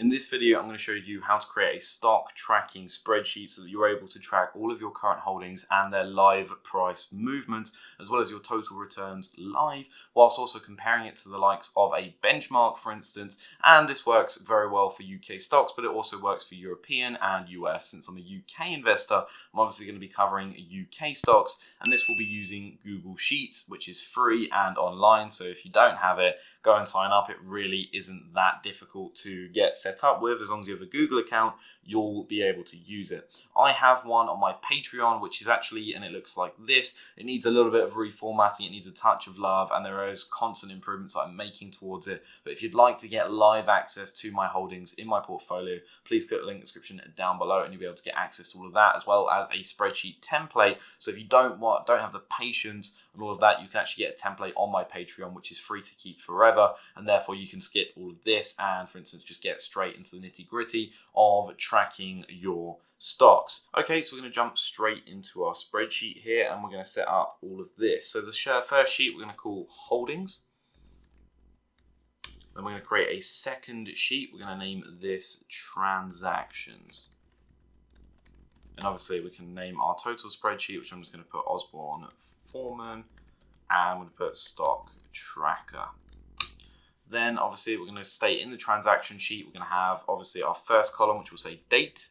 In this video, I'm going to show you how to create a stock tracking spreadsheet so that you're able to track all of your current holdings and their live price movements, as well as your total returns live, whilst also comparing it to the likes of a benchmark, for instance. And this works very well for UK stocks, but it also works for European and US. Since I'm a UK investor, I'm obviously going to be covering UK stocks, and this will be using Google Sheets, which is free and online. So if you don't have it, go and sign up. It really isn't that difficult to get set up with. As long as you have a Google account, you'll be able to use it. I have one on my Patreon, which is actually, and it looks like this. It needs a little bit of reformatting. It needs a touch of love, and there is constant improvements that I'm making towards it. But if you'd like to get live access to my holdings in my portfolio, please click the link in the description down below, and you'll be able to get access to all of that, as well as a spreadsheet template. So if you don't have the patience and all of that, you can actually get a template on my Patreon, which is free to keep forever, and therefore you can skip all of this and, for instance, just get straight into the nitty-gritty of tracking your stocks. Okay, so we're going to jump straight into our spreadsheet here, and we're going to set up all of this. So the first sheet we're going to call holdings. Then we're going to create a second sheet. We're going to name this transactions. And obviously we can name our total spreadsheet, which I'm just going to put Osborne Foreman, and I'm going to put stock tracker. Then obviously we're going to state in the transaction sheet, we're going to have obviously our first column, which will say date.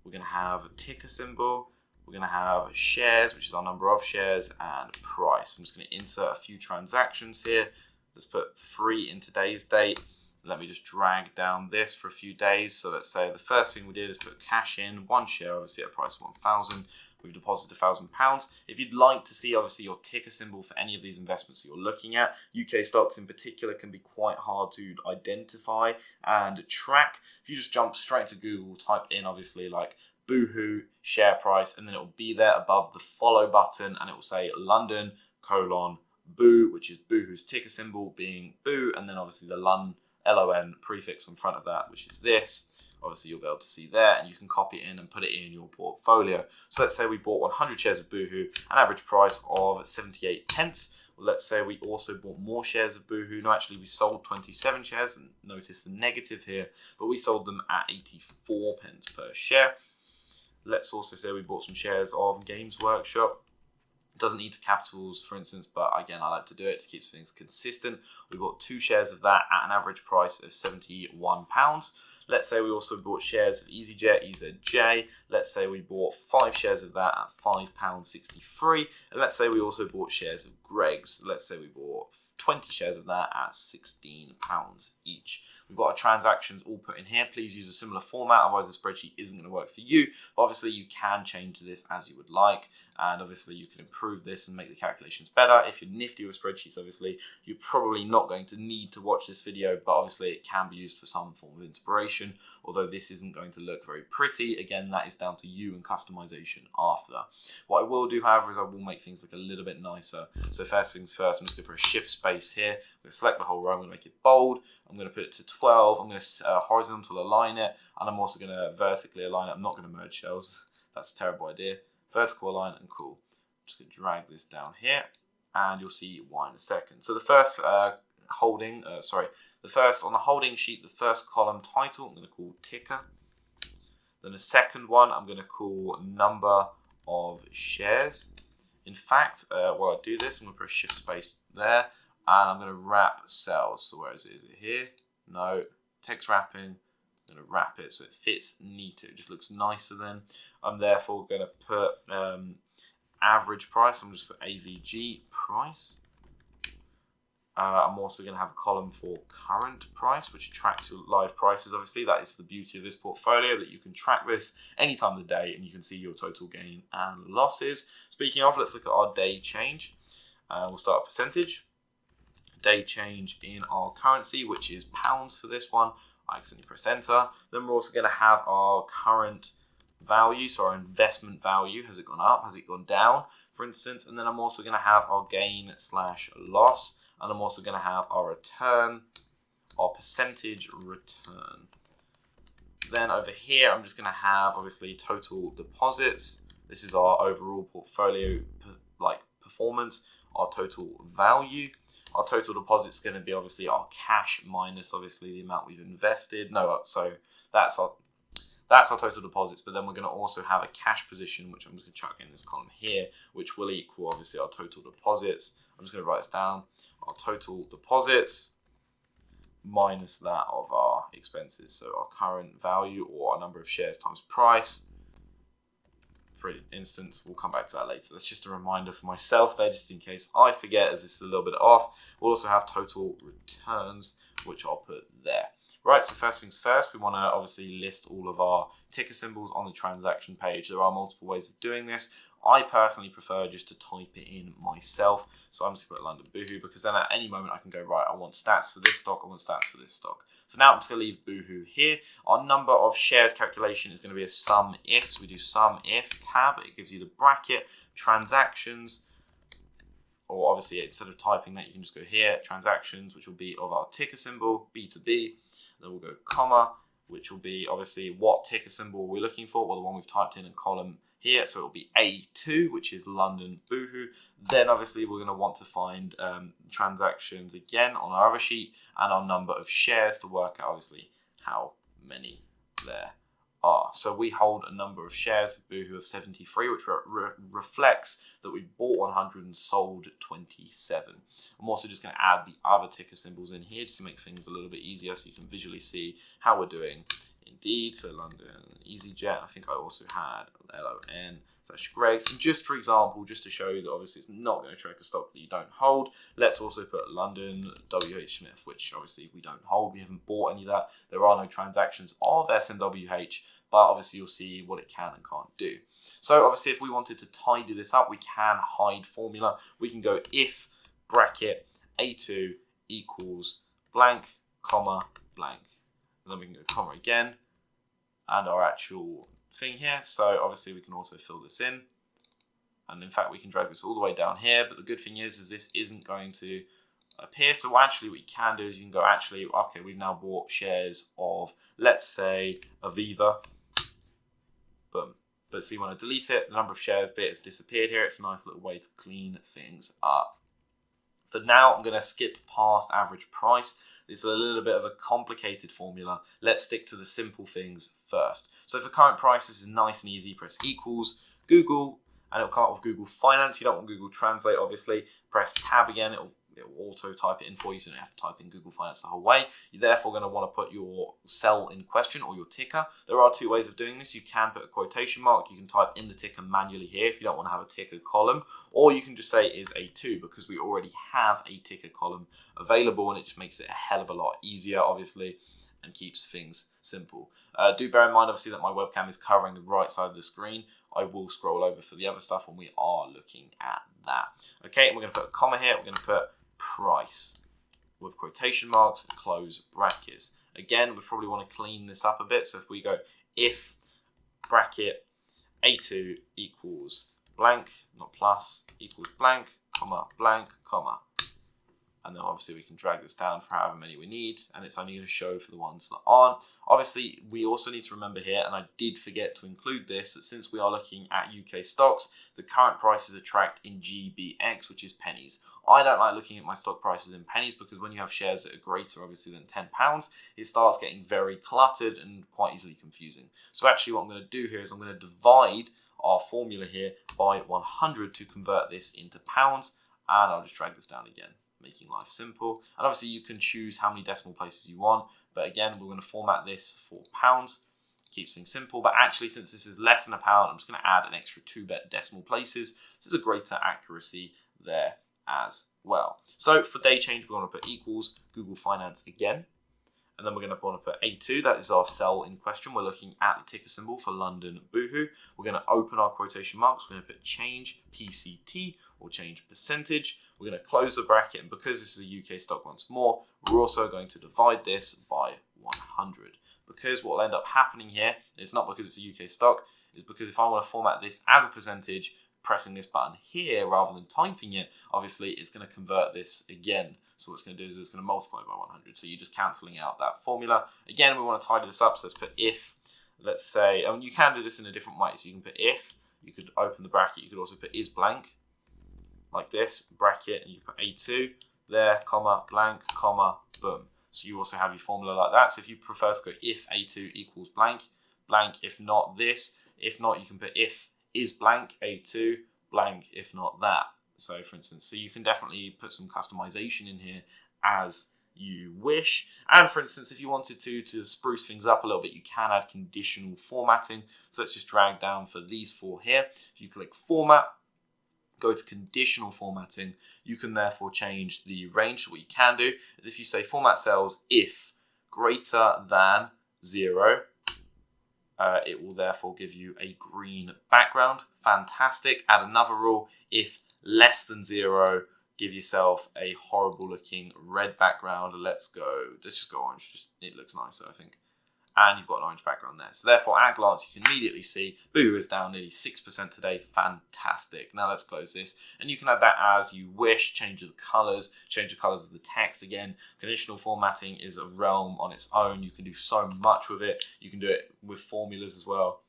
We're going to have a ticker symbol. We're going to have shares, which is our number of shares, and price. I'm just going to insert a few transactions here. Let's put 3 in today's date. Let me just drag down this for a few days. So let's say the first thing we did is put cash in, 1 share, obviously at a price of 1,000. We've deposited £1,000. If you'd like to see obviously your ticker symbol for any of these investments that you're looking at, UK stocks in particular can be quite hard to identify and track. If you just jump straight to Google, type in obviously like Boohoo share price, and then it will be there above the follow button, and it will say London : Boo, which is Boohoo's ticker symbol being Boo, and then obviously the LON prefix in front of that, which is this. Obviously, you'll be able to see there, and you can copy it in and put it in your portfolio. So let's say we bought 100 shares of Boohoo, an average price of 78 pence. Well, let's say we also bought more shares of Boohoo. No, actually, we sold 27 shares, and notice the negative here, but we sold them at 84 pence per share. Let's also say we bought some shares of Games Workshop. Doesn't need to capitals, for instance, but again, I like to do it to keep things consistent. We bought 2 shares of that at an average price of £71. Let's say we also bought shares of EasyJet, EZJ. Let's say we bought 5 shares of that at £5.63. And let's say we also bought shares of Greggs. Let's say we bought 20 shares of that at £16 each. We've got our transactions all put in here. Please use a similar format, otherwise the spreadsheet isn't going to work for you. But obviously you can change this as you would like, and obviously you can improve this and make the calculations better. If you're nifty with spreadsheets, obviously you're probably not going to need to watch this video, but obviously it can be used for some form of inspiration. Although this isn't going to look very pretty, again, that is down to you and customization after. What I will do, however, is I will make things look a little bit nicer. So first things first, I'm just going to put a shift space here. I'm going to select the whole row. I'm going to make it bold. I'm going to put it to 12. I'm going to horizontal align it, and I'm also going to vertically align it. I'm not going to merge cells. That's a terrible idea. Vertical align and cool. I'm just going to drag this down here, and you'll see why in a second. So the first on the holding sheet, the first column title, I'm going to call ticker. Then the second one, I'm going to call number of shares. In fact, while I do this, I'm going to put a shift space there, and I'm going to wrap cells. So where is it? Is it here? No. Text wrapping. I'm going to wrap it so it fits neater. It just looks nicer then. I'm therefore going to put average price. I'm just going to put AVG price. I'm also going to have a column for current price, which tracks your live prices. Obviously, that is the beauty of this portfolio, that you can track this any time of the day and you can see your total gain and losses. Speaking of, let's look at our day change. We'll start a percentage. Day change in our currency, which is pounds for this one. I accidentally press enter. Then we're also going to have our current value, so our investment value. Has it gone up? Has it gone down, for instance? And then I'm also going to have our gain/loss. And I'm also going to have our return, our percentage return. Then over here, I'm just going to have obviously total deposits. This is our overall portfolio performance, our total value. Our total deposit is going to be obviously our cash minus obviously the amount we've invested. So that's our total deposits, but then we're going to also have a cash position, which I'm just going to chuck in this column here, which will equal obviously our total deposits. I'm just going to write this down. Our total deposits minus that of our expenses. So our current value or our number of shares times price. For instance, we'll come back to that later. That's just a reminder for myself there, just in case I forget, as this is a little bit off. We'll also have total returns, which I'll put there. Right, so first things first, we want to obviously list all of our ticker symbols on the transaction page. There are multiple ways of doing this. I personally prefer just to type it in myself. So I'm just going to put London Boohoo, because then at any moment I can go, right, I want stats for this stock, I want stats for this stock. For now, I'm just going to leave Boohoo here. Our number of shares calculation is going to be a sum if. So we do sum if tab. It gives you the bracket, transactions, or obviously instead of typing that, you can just go here, transactions, which will be of our ticker symbol, B to B. Then we'll go comma, which will be obviously what ticker symbol we're looking for, well, the one we've typed in column here. So it'll be A2, which is London Boohoo. Then obviously we're going to want to find transactions again on our other sheet and our number of shares to work out obviously how many there are. So we hold a number of shares of Boohoo of 73, which reflects that we bought 100 and sold 27. I'm also just going to add the other ticker symbols in here just to make things a little bit easier so you can visually see how we're doing. Indeed, so London EasyJet, I think I also had LON/Greg's. And just for example, just to show you that obviously it's not going to track a stock that you don't hold, let's also put London WH Smith, which obviously we don't hold. We haven't bought any of that. There are no transactions of SMWH, but obviously you'll see what it can and can't do. So obviously if we wanted to tidy this up, we can hide formula. We can go if bracket A2 equals blank, comma, blank. And then we can go comma again, and our actual thing here. So obviously we can also fill this in, and in fact we can drag this all the way down here, but the good thing is this isn't going to appear. So actually what you can do is you can go, actually, okay, we've now bought shares of, let's say, Aviva. Boom. But so you want to delete it, the number of shares bit has disappeared here. It's a nice little way to clean things up. For now, I'm going to skip past average price. This is a little bit of a complicated formula. Let's stick to the simple things first. So for current price, this is nice and easy. Press equals Google, and it'll come up with Google Finance. You don't want Google Translate, obviously. Press tab again. It'll auto type it in for you, so you don't have to type in Google Finance the whole way. You're therefore going to want to put your cell in question or your ticker. There are two ways of doing this. You can put a quotation mark. You can type in the ticker manually here if you don't want to have a ticker column, or you can just say is A2, because we already have a ticker column available, and it just makes it a hell of a lot easier, obviously, and keeps things simple. Do bear in mind, obviously, that my webcam is covering the right side of the screen. I will scroll over for the other stuff when we are looking at that. Okay, and we're going to put a comma here. We're going to put price with quotation marks and close brackets. Again, we probably want to clean this up a bit. So if we go if bracket A2 equals blank, not plus, equals blank, comma, and then obviously we can drag this down for however many we need, and it's only going to show for the ones that aren't. Obviously, we also need to remember here, and I did forget to include this, that since we are looking at UK stocks, the current prices are tracked in GBX, which is pennies. I don't like looking at my stock prices in pennies, because when you have shares that are greater, obviously, than £10, it starts getting very cluttered and quite easily confusing. So actually what I'm going to do here is I'm going to divide our formula here by 100 to convert this into pounds, and I'll just drag this down again, making life simple. And obviously you can choose how many decimal places you want, but again, we're going to format this for pounds. Keeps things simple, but actually, since this is less than a pound, I'm just going to add an extra 2 decimal places. So there's a greater accuracy there as well. So for day change, we want to put equals Google Finance again, and then we're going to want to put A2. That is our cell in question. We're looking at the ticker symbol for London Boohoo. We're going to open our quotation marks. We're going to put change PCT, or change percentage. We're going to close the bracket, and because this is a UK stock once more, we're also going to divide this by 100. Because what will end up happening here, it's not because it's a UK stock, it's because if I want to format this as a percentage, pressing this button here rather than typing it, obviously it's going to convert this again. So what it's going to do is it's going to multiply by 100. So you're just cancelling out that formula. Again, we want to tidy this up, so let's put if, let's say, and you can do this in a different way. So you can put if, you could open the bracket, you could also put is blank, like this, bracket, and you put A2, there, comma, blank, comma, boom. So you also have your formula like that. So if you prefer to go if A2 equals blank, blank, if not this, if not, you can put if is blank, A2, blank, if not that. So for instance, so you can definitely put some customization in here as you wish. And for instance, if you wanted to spruce things up a little bit, you can add conditional formatting. So let's just drag down for these four here. If you click format, go to conditional formatting, you can therefore change the range. What you can do is if you say format cells if greater than 0, it will therefore give you a green background. Fantastic. Add another rule. If less than 0, give yourself a horrible looking red background. Let's just go orange. It looks nicer, I think. And you've got an orange background there. So therefore, at a glance, you can immediately see Boohoo is down nearly 6% today. Fantastic. Now let's close this. And you can add that as you wish. Change the colors of the text. Again, conditional formatting is a realm on its own. You can do so much with it. You can do it with formulas as well.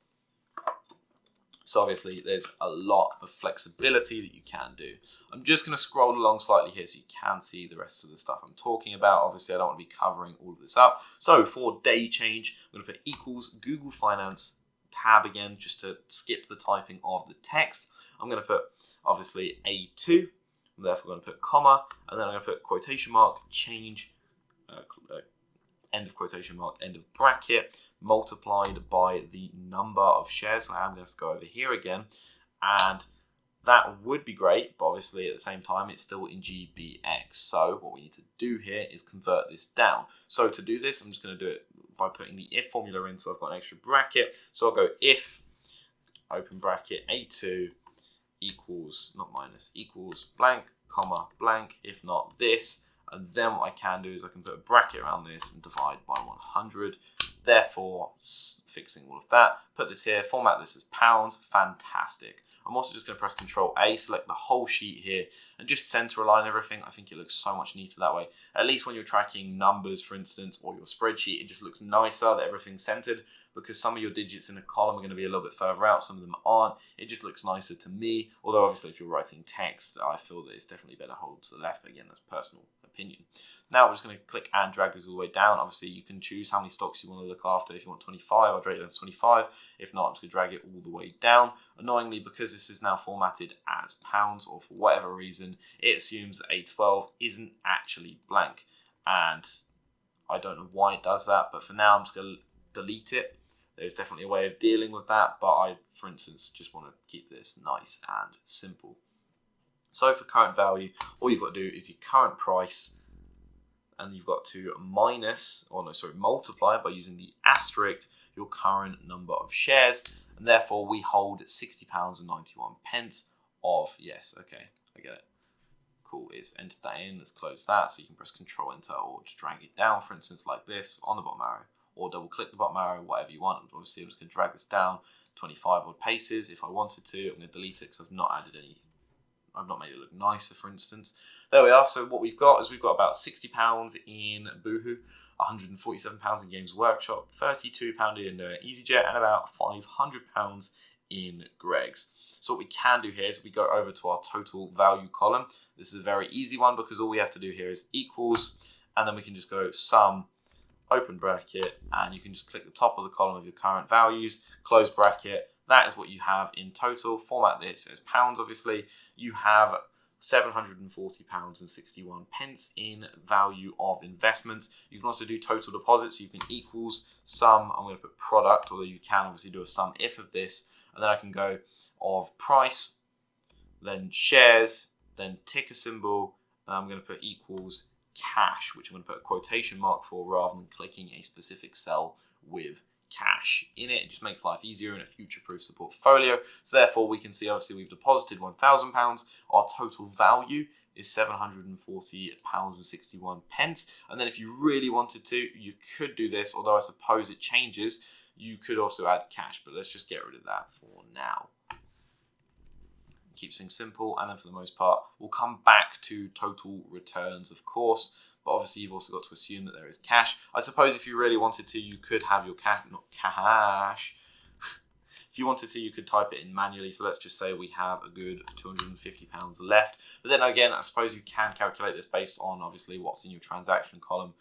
So obviously there's a lot of flexibility that you can do. I'm just going to scroll along slightly here so you can see the rest of the stuff I'm talking about. Obviously I don't want to be covering all of this up. So for day change, I'm going to put equals Google Finance tab again just to skip the typing of the text. I'm going to put obviously A2. I'm therefore going to put comma, and then I'm going to put quotation mark, change, end of quotation mark, end of bracket, multiplied by the number of shares. So I'm going to have to go over here again, and that would be great, but obviously at the same time it's still in GBX. So what we need to do here is convert this down. So to do this, I'm just going to do it by putting the if formula in, so I've got an extra bracket. So I'll go if, open bracket, A2 equals, not minus, equals blank, comma, blank, if not this. And then what I can do is I can put a bracket around this and divide by 100. Therefore, fixing all of that. Put this here, format this as pounds. Fantastic. I'm also just going to press Control A, select the whole sheet here, and just center align everything. I think it looks so much neater that way. At least when you're tracking numbers, for instance, or your spreadsheet, it just looks nicer that everything's centered, because some of your digits in a column are going to be a little bit further out, some of them aren't. It just looks nicer to me. Although obviously if you're writing text, I feel that it's definitely better hold to the left, but again, that's personal opinion. Now we're just going to click and drag this all the way down. Obviously you can choose how many stocks you want to look after. If you want 25, I'll drag it down to 25. If not, I'm just going to drag it all the way down. Annoyingly, because this is now formatted as pounds, or for whatever reason, it assumes that A12 isn't actually blank. And I don't know why it does that, but for now I'm just going to delete it. There's definitely a way of dealing with that, but I, for instance, just want to keep this nice and simple. So for current value, all you've got to do is your current price, and you've got to multiply by using the asterisk your current number of shares, and therefore we hold £60.91 of, yes, okay, I get it. Cool, is enter that in, let's close that, so you can press Control Enter or just drag it down, for instance, like this, on the bottom arrow, or double click the bottom arrow, whatever you want. Obviously I'm just going to drag this down 25 odd paces. If I wanted to, I'm going to delete it because I've not added any, I've not made it look nicer, for instance. There we are. So what we've got is we've got about £60 in Boohoo, £147 in Games Workshop, £32 in EasyJet, and about £500 in Greg's. So what we can do here is we go over to our total value column. This is a very easy one because all we have to do here is equals, and then we can just go sum, open bracket, and you can just click the top of the column of your current values, close bracket. That is what you have in total. Format this as pounds, obviously. You have £740.61 in value of investments. You can also do total deposits. So you can equals sum. I'm going to put product, although you can obviously do a sum if of this. And then I can go of price, then shares, then ticker symbol. And I'm going to put equals cash, which I'm going to put a quotation mark for rather than clicking a specific cell with cash in it. It just makes life easier and it future-proofs the portfolio. So therefore we can see obviously we've deposited £1,000. Our total value is £740.61. And then if you really wanted to, you could do this, although I suppose it changes. You could also add cash, but let's just get rid of that for now. Keeps things simple, and then for the most part we'll come back to total returns, of course, but obviously you've also got to assume that there is cash. I suppose if you really wanted to, you could have your cash, not cash, If you wanted to, you could type it in manually. So let's just say we have a good £250 left. But then again, I suppose you can calculate this based on obviously what's in your transaction column.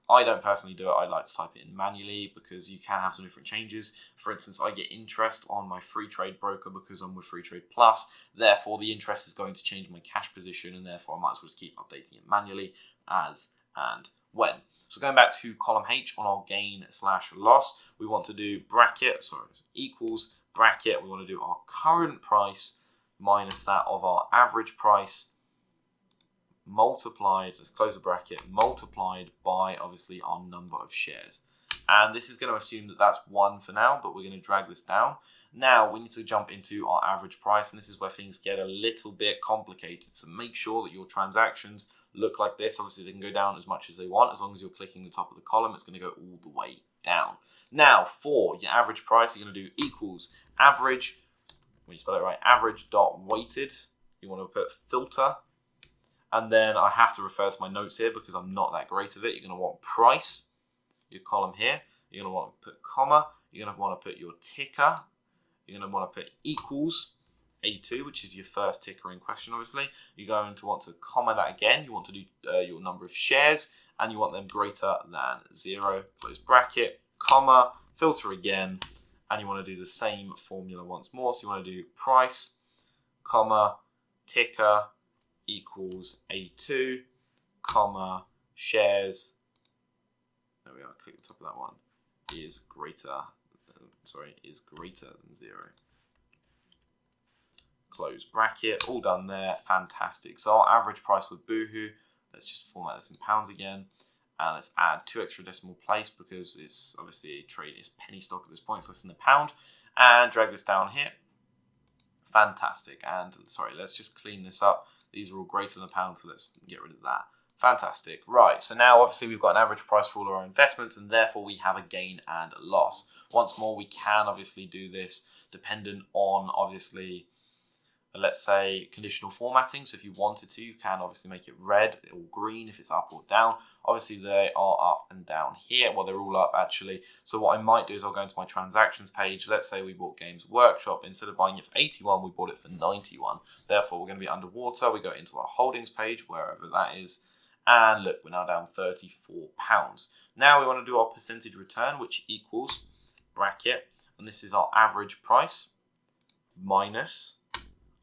I don't personally do it. I like to type it in manually because you can have some different changes. For instance, I get interest on my free trade broker because I'm with Free Trade Plus. Therefore, the interest is going to change my cash position, and therefore I might as well just keep updating it manually as and when. So going back to column H on our gain/loss, we want to do equals bracket. We want to do our current price minus that of our average price multiplied, let's close the bracket, multiplied by obviously our number of shares. And this is going to assume that that's 1 for now, but we're going to drag this down. Now we need to jump into our average price, and this is where things get a little bit complicated. So make sure that your transactions look like this. Obviously they can go down as much as they want. As long as you're clicking the top of the column, it's going to go all the way down. Now for your average price, you're going to do equals average, when you spell it right, average.weighted. You want to put filter. And then I have to refer to my notes here because I'm not that great at it. You're going to want price, your column here. You're going to want to put comma. You're going to want to put your ticker. You're going to want to put equals A2, which is your first ticker in question, obviously. You're going to want to comma that again. You want to do your number of shares, and you want them greater than 0. Close bracket, comma, filter again, and you want to do the same formula once more. So you want to do price, comma, ticker, equals A2, comma, shares, there we are, click the top of that one, is greater than 0. Close bracket, all done there, fantastic. So our average price with Boohoo, let's just format this in pounds again, and let's add 2 extra decimal place because it's obviously a trade, it's penny stock at this point, it's less than a pound, and drag this down here. Fantastic, and sorry, let's just clean this up. These are all greater than a pound, so let's get rid of that. Fantastic. Right, so now obviously we've got an average price for all our investments, and therefore we have a gain and a loss. Once more, we can obviously do this dependent on obviously, let's say, conditional formatting. So if you wanted to, you can obviously make it red or green if it's up or down. Obviously they are up and down here. Well, they're all up actually. So what I might do is I'll go into my transactions page. Let's say we bought Games Workshop. Instead of buying it for 81, we bought it for 91. Therefore, we're going to be underwater. We go into our holdings page, wherever that is. And look, we're now down £34. Now we want to do our percentage return, which equals bracket. And this is our average price minus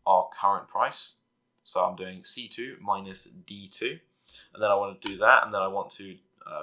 our current price. So I'm doing C2 minus D2. And then I want to do that, and then I want to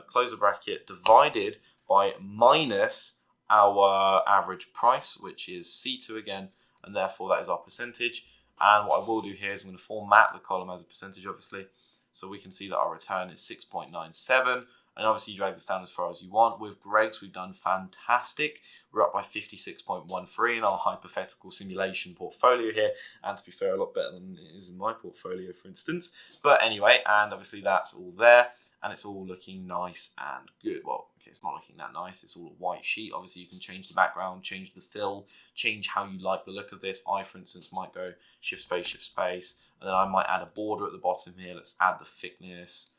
close the bracket divided by minus our average price, which is C2 again, and therefore that is our percentage. And what I will do here is I'm going to format the column as a percentage, obviously, so we can see that our return is 6.97. And obviously you drag this down as far as you want. With Greg's, we've done fantastic. We're up by 56.13 in our hypothetical simulation portfolio here. And to be fair, a lot better than it is in my portfolio, for instance. But anyway, and obviously that's all there. And it's all looking nice and good. Well, okay, it's not looking that nice. It's all a white sheet. Obviously, you can change the background, change the fill, change how you like the look of this. I, for instance, might go shift space. And then I might add a border at the bottom here. Let's add the thickness,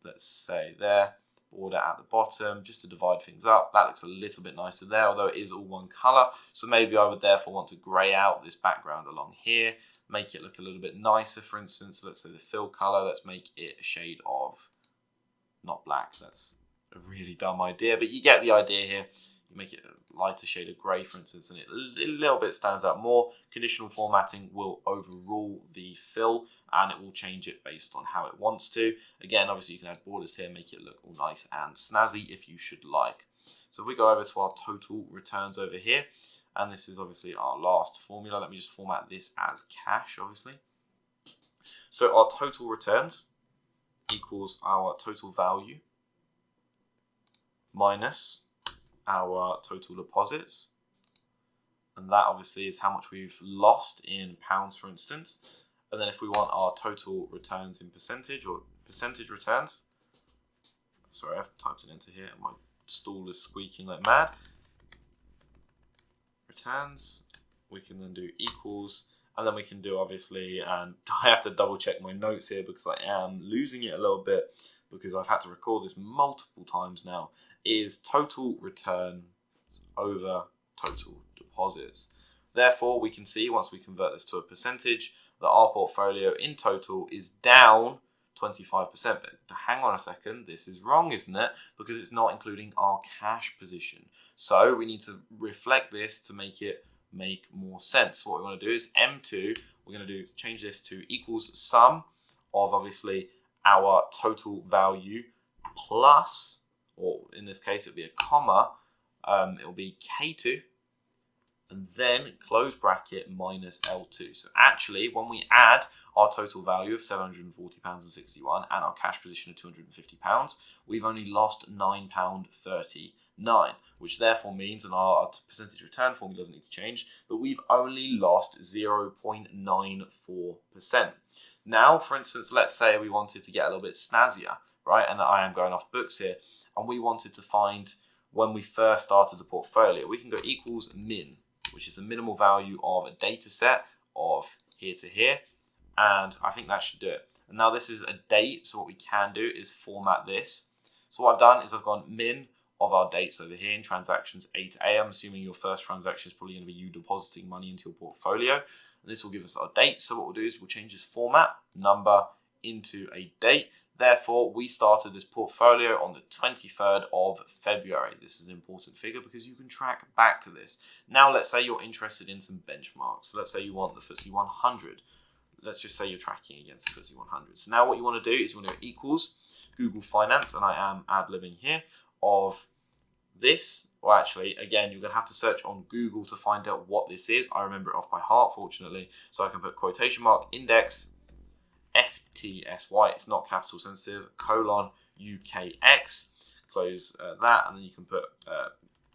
let's say there. Border at the bottom just to divide things up. That looks a little bit nicer there, although it is all one color. So maybe I would therefore want to grey out this background along here, make it look a little bit nicer. For instance, let's say the fill color, let's make it a shade of not black. That's a really dumb idea, but you get the idea here. You make it a lighter shade of grey, for instance, and it a little bit stands out more. Conditional formatting will overrule the fill, and it will change it based on how it wants to. Again, obviously you can add borders here, make it look all nice and snazzy if you should like. So if we go over to our total returns over here, and this is obviously our last formula. Let me just format this as cash, obviously. So our total returns equals our total value minus our total deposits, and that obviously is how much we've lost in pounds, for instance. And then if we want our total returns in percentage, or percentage returns, sorry, I've typed it into here and my stool is squeaking like mad. Returns, we can then do equals, and then we can do obviously, and I have to double check my notes here because I am losing it a little bit because I've had to record this multiple times now, is total return over total deposits. Therefore, we can see once we convert this to a percentage that our portfolio in total is down 25%. But hang on a second, this is wrong, isn't it? Because it's not including our cash position. So we need to reflect this to make it make more sense. So what we want to do is M2, we're going to change this to equals sum of obviously our total value plus, or in this case it'll be a comma, it'll be K2, and then close bracket minus L2. So actually, when we add our total value of £740.61 and our cash position of £250, we've only lost £9.39, which therefore means, and our percentage return formula doesn't need to change, that we've only lost 0.94%. Now, for instance, let's say we wanted to get a little bit snazzier, right? And I am going off books here, and we wanted to find when we first started the portfolio. We can go equals min, which is the minimal value of a data set of here to here, and I think that should do it. And now this is a date, so what we can do is format this. So what I've done is I've gone min of our dates over here in transactions A to A. I'm assuming your first transaction is probably going to be you depositing money into your portfolio. And this will give us our date. So what we'll do is we'll change this format, number, into a date. Therefore, we started this portfolio on the 23rd of February. This is an important figure because you can track back to this. Now, let's say you're interested in some benchmarks. So let's say you want the FTSE 100. Let's just say you're tracking against the FTSE 100. So now what you want to do is you want to go equals Google Finance, and I am ad-libbing here, of this. Well, actually, again, you're going to have to search on Google to find out what this is. I remember it off by heart, fortunately. So I can put quotation mark, index, FTSY, it's not capital sensitive, colon, UKX, close that, and then you can put,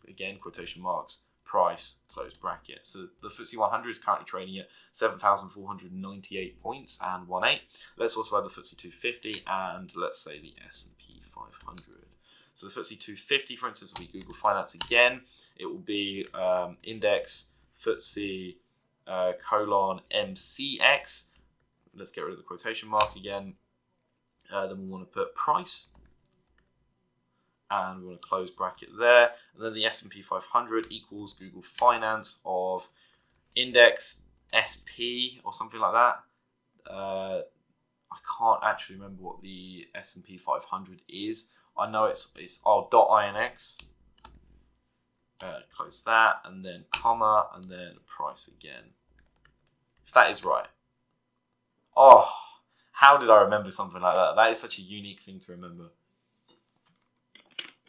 again, quotation marks, price, close bracket. So the FTSE 100 is currently trading at 7,498 points and 1.8. Let's also add the FTSE 250 and let's say the S&P 500. So the FTSE 250, for instance, will be Google Finance again. It will be index FTSE colon MCX. Let's get rid of the quotation mark again. Then we want to put price, and we want to close bracket there. And then the S&P 500 equals Google Finance of index SP or something like that. I can't actually remember what the S&P 500 is. I know it's .inx. Close that, and then comma, and then price again. If that is right. Oh, how did I remember something like that? That is such a unique thing to remember.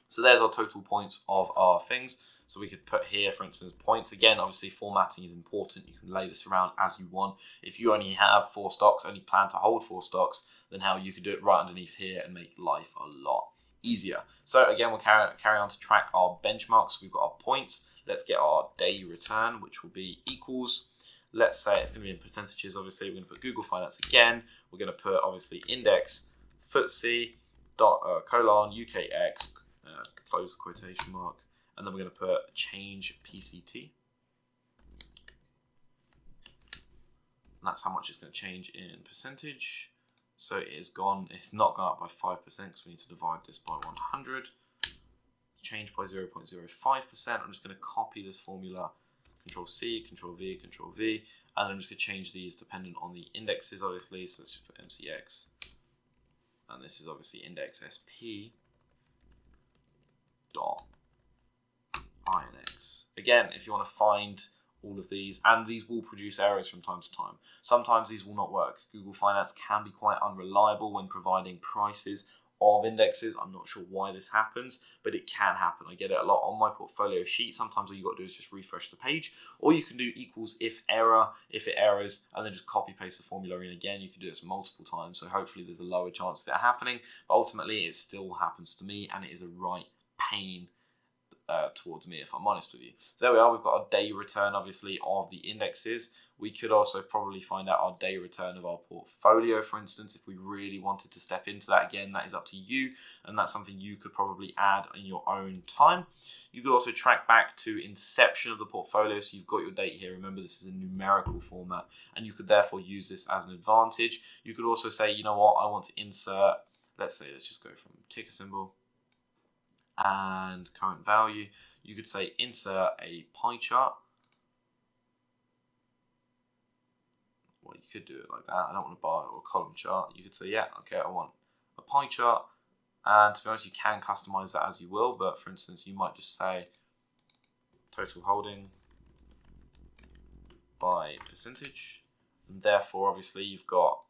So there's our total points of our things. So we could put here, for instance, points. Again, obviously formatting is important. You can lay this around as you want. If you only have 4 stocks, only plan to hold 4 stocks, then how you could do it right underneath here and make life a lot easier. So again, we'll carry on to track our benchmarks. We've got our points. Let's get our day return, which will be equals. Let's say it's going to be in percentages, obviously. We're going to put Google Finance again. We're going to put, obviously, index, FTSE, colon, UKX, close quotation mark. And then we're going to put change PCT. And that's how much it's going to change in percentage. So it is gone. It's not gone up by 5% because we need to divide this by 100. Change by 0.05%. I'm just going to copy this formula. Control C, Control V, Control V, and I'm just going to change these dependent on the indexes, obviously. So let's just put MCX, and this is obviously index SP dot INX. Again, if you want to find all of these, and these will produce errors from time to time. Sometimes these will not work. Google Finance can be quite unreliable when providing prices of indexes. I'm not sure why this happens, but it can happen. I get it a lot on my portfolio sheet. Sometimes all you got to do is just refresh the page, or you can do equals if error, if it errors, and then just copy paste the formula in again. You can do this multiple times, so hopefully there's a lower chance of it happening, but ultimately it still happens to me, and it is a right pain towards me, if I'm honest with you. So there we are. We've got a day return, obviously, of the indexes. We could also probably find out our day return of our portfolio, for instance, if we really wanted to step into that. Again, that is up to you, and that's something you could probably add in your own time. You could also track back to inception of the portfolio, so you've got your date here. Remember, this is a numerical format, and you could therefore use this as an advantage. You could also say, you know what, I want to insert, let's just go from ticker symbol and current value. You could say insert a pie chart, well, you could do it like that. I don't want a bar or a column chart. You could say, yeah, okay, I want a pie chart. And to be honest, you can customize that as you will. But for instance, you might just say total holding by percentage. And therefore, obviously, you've got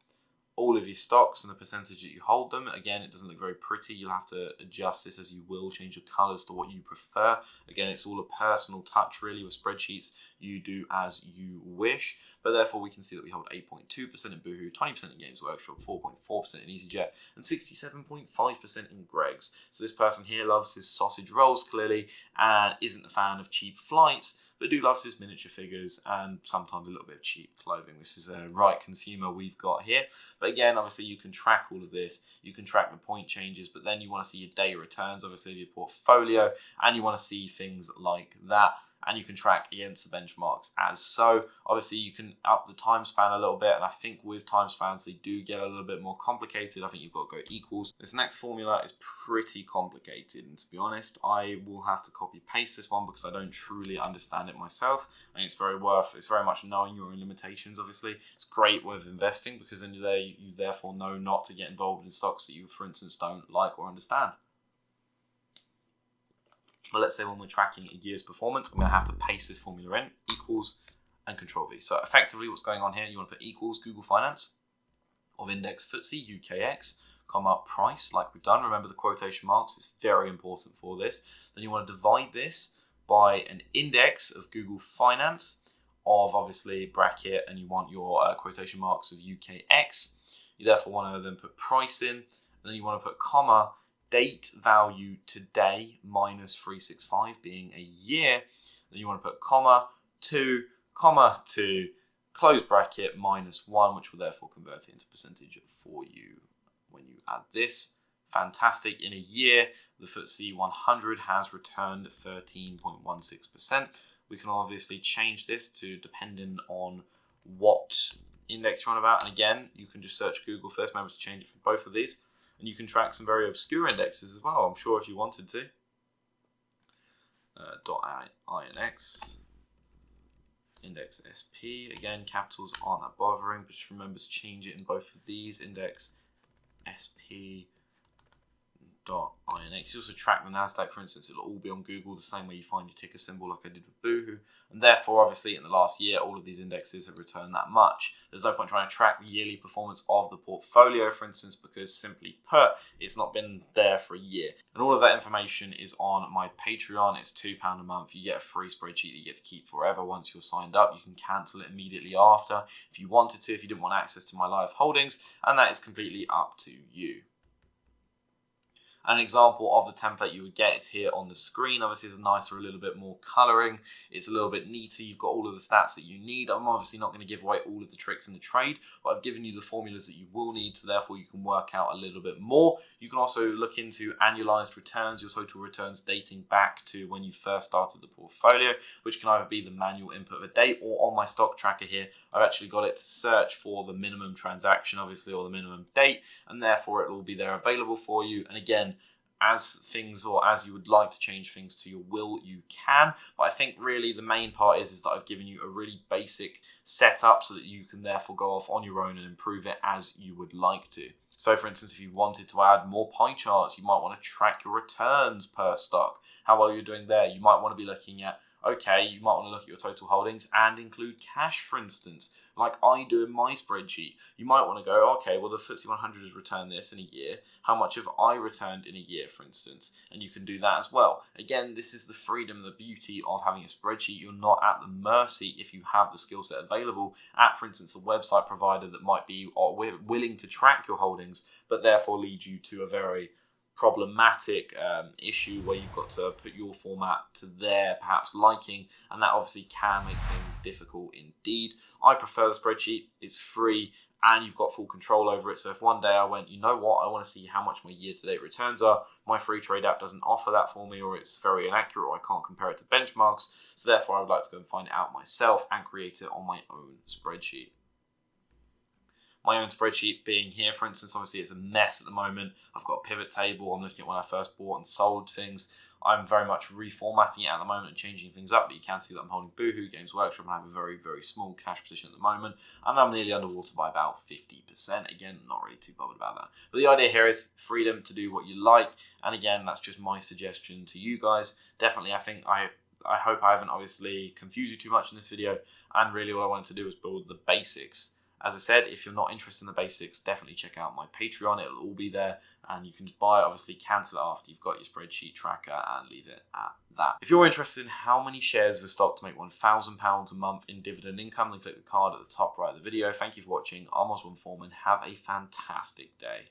all of your stocks and the percentage that you hold them. Again, it doesn't look very pretty. You'll have to adjust this as you will, change your colors to what you prefer. Again, it's all a personal touch really with spreadsheets. You do as you wish. But therefore, we can see that we hold 8.2% in Boohoo, 20% in Games Workshop, 4.4% in EasyJet, and 67.5% in Greg's. So this person here loves his sausage rolls, clearly, and isn't a fan of cheap flights, but do loves his miniature figures and sometimes a little bit of cheap clothing. This is a right consumer we've got here. But again, obviously, you can track all of this. You can track the point changes, but then you want to see your day returns, obviously, of your portfolio, and you want to see things like that. And you can track against the benchmarks as so. Obviously, you can up the time span a little bit, and I think with time spans, they do get a little bit more complicated. I think you've got to go equals. This next formula is pretty complicated, and to be honest, I will have to copy paste this one because I don't truly understand it myself, and it's very much knowing your own limitations. Obviously, it's great with investing because in there you therefore know not to get involved in stocks that you, for instance, don't like or understand. But let's say when we're tracking a year's performance, I'm going to have to paste this formula in, equals, and Control V. So effectively what's going on here, you want to put equals Google Finance of index FTSE UKX, comma price, like we've done. Remember the quotation marks, it's very important for this. Then you want to divide this by an index of Google Finance of obviously bracket, and you want your quotation marks of UKX. You therefore want to then put price in, and then you want to put comma, date value today minus 365 being a year. Then you want to put comma 2, close bracket minus 1, which will therefore convert it into percentage for you when you add this. Fantastic. In a year, the FTSE 100 has returned 13.16%. We can obviously change this to depending on what index you're on about. And again, you can just search Google first. Remember to change it for both of these. And you can track some very obscure indexes as well, I'm sure, if you wanted to. .INX, index SP. Again, capitals aren't that bothering, but just remember to change it in both of these. Index SP. .INX. You also track the NASDAQ, for instance, it'll all be on Google the same way you find your ticker symbol like I did with Boohoo. And therefore, obviously, in the last year, all of these indexes have returned that much. There's no point trying to track the yearly performance of the portfolio, for instance, because simply put, it's not been there for a year. And all of that information is on my Patreon. It's £2 a month. You get a free spreadsheet that you get to keep forever once you're signed up. You can cancel it immediately after if you wanted to, if you didn't want access to my live holdings, and that is completely up to you. An example of the template you would get is here on the screen. Obviously, it's nicer, a little bit more coloring. It's a little bit neater. You've got all of the stats that you need. I'm obviously not going to give away all of the tricks in the trade, but I've given you the formulas that you will need, so therefore you can work out a little bit more. You can also look into annualized returns, your total returns dating back to when you first started the portfolio, which can either be the manual input of a date, or on my stock tracker here, I've actually got it to search for the minimum transaction, obviously, or the minimum date, and therefore it will be there available for you. And again, as things, or as you would like to change things to your will, you can. But I think really the main part is that I've given you a really basic setup so that you can therefore go off on your own and improve it as you would like to. So for instance, if you wanted to add more pie charts, you might want to track your returns per stock, how well you're doing there. You might want to be looking at, okay, you might want to look at your total holdings and include cash, for instance, like I do in my spreadsheet. You might want to go, okay, well, the FTSE 100 has returned this in a year. How much have I returned in a year, for instance? And you can do that as well. Again, this is the freedom and the beauty of having a spreadsheet. You're not at the mercy, if you have the skill set available, at, for instance, the website provider that might be willing to track your holdings, but therefore lead you to a very problematic issue where you've got to put your format to their perhaps liking, and that obviously can make things difficult indeed. I prefer the spreadsheet. It's free and you've got full control over it. So if one day I went, you know what, I want to see how much my year-to-date returns are, my free trade app doesn't offer that for me, or it's very inaccurate, or I can't compare it to benchmarks, so therefore I would like to go and find it out myself and create it on my own spreadsheet. My own spreadsheet being here, for instance, obviously it's a mess at the moment. I've got a pivot table. I'm looking at when I first bought and sold things. I'm very much reformatting it at the moment and changing things up, but you can see that I'm holding Boohoo, Games Workshop, and I have a very, very small cash position at the moment, and I'm nearly underwater by about 50%. Again, not really too bothered about that. But the idea here is freedom to do what you like, and again, that's just my suggestion to you guys. Definitely, I hope I haven't obviously confused you too much in this video, and really all I wanted to do was build the basics. As I said, if you're not interested in the basics, definitely check out my Patreon. It'll all be there, and you can just buy it, obviously cancel it after you've got your spreadsheet tracker, and leave it at that. If you're interested in how many shares of a stock to make £1,000 a month in dividend income, then click the card at the top right of the video. Thank you for watching. I'm Osborne Foreman. Have a fantastic day.